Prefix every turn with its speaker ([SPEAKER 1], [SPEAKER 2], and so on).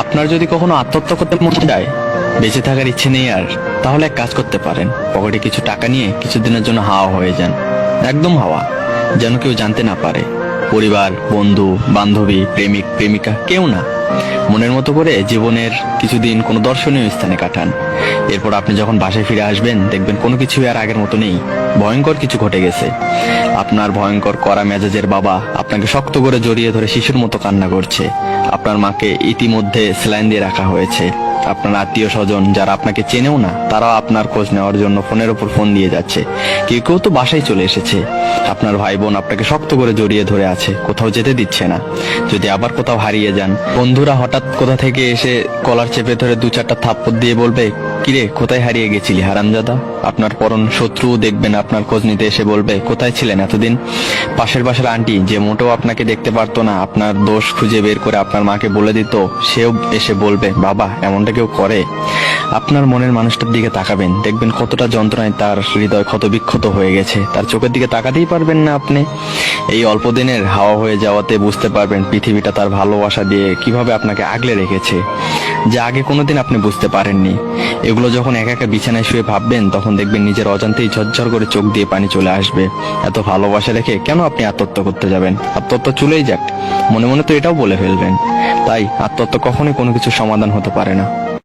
[SPEAKER 1] আপনার যদি কখনো আত্মহত্যা করতে মন চায়, বেঁচে থাকার ইচ্ছে নেই আর, তাহলে এক কাজ করতে পারেন। পকেটে কিছু টাকা নিয়ে কিছুদিনের জন্য হাওয়া হয়ে যান, একদম হাওয়া, যেন কেউ জানতে না পারে। পরিবার, বন্ধু, বান্ধবী, প্রেমিক, প্রেমিকা, কেউ না। মনের মতো করে জীবনের কিছুদিন কোনো দর্শনীয় স্থানে কাটান। এরপর আপনি যখন বাসায় ফিরে আসবেন, দেখবেন কোনো কিছু আর আগের মতো নেই। ভয়ঙ্কর কিছু ঘটে গেছে। আপনার ভয়ঙ্কর কড়া মেজাজের বাবা আপনাকে শক্ত করে জড়িয়ে ধরে শিশুর মতো কান্না করছে। আপনার মাকে ইতিমধ্যে স্যালাইন দিয়ে রাখা হয়েছে। আপনার আত্মীয় স্বজন যারা আপনাকে চেনেও না, তারাও আপনার খোঁজ নেওয়ার জন্য ফোনের উপর ফোন দিয়ে যাচ্ছে। কেউ কেউ তো বাসায় চলে এসেছে। আপনার ভাই বোন আপনাকে শক্ত করে জড়িয়ে ধরে আছে, কোথাও যেতে দিচ্ছে না। যদি আবার কোথাও হারিয়ে যান, বন্ধুরা হঠাৎ কোথা থেকে এসে কলার চেপে ধরে দু চারটা থাপ্পড় দিয়ে বলবে, কিরে কোথায় হারিয়ে গেছিলি হারামজাদা। আপনার পরন শত্রু দেখবেন আপনার খোঁজ নিতে এসে বলবে, কোথায় ছিলেন এতদিন। পাশের বাসার আন্টি, যে মোটেও আপনাকে দেখতে পারতো না, আপনার দোষ খুঁজে বের করে আপনার মাকে বলে দিত, সেও এসে বলবে, বাবা এমনটা কেউ করে। আপনার মনের মানুষটার দিকে তাকাবেন, দেখবেন কতটা যন্ত্রণায় তার হৃদয় ক্ষত বিক্ষত হয়ে গেছে। তার চোখের দিকে তাকাতেই পারবেন না আপনি। এই অল্প দিনের হাওয়া হয়ে যাওয়াতে বুঝতে পারবেন পৃথিবীটা তার ভালোবাসা দিয়ে কিভাবে আপনাকে আগলে রেখেছে, যা আগে কোনোদিন আপনি বুঝতে পারেননি। এগুলো যখন একা একা বিছানায় শুয়ে ভাববেন, তখন দেখবেন নিজের অজান্তেই ঝরঝর করে চোখ দিয়ে পানি চলে আসবে। এত ভালোবাসা রেখে কেন আপনি আত্মহত্যা করতে যাবেন? আত্মহত্যা চলেই যাক, মনে মনে তো এটাও বলে ফেলবেন। তাই আত্মহত্যা কখনোই কোনো কিছুর সমাধান হতে পারে না।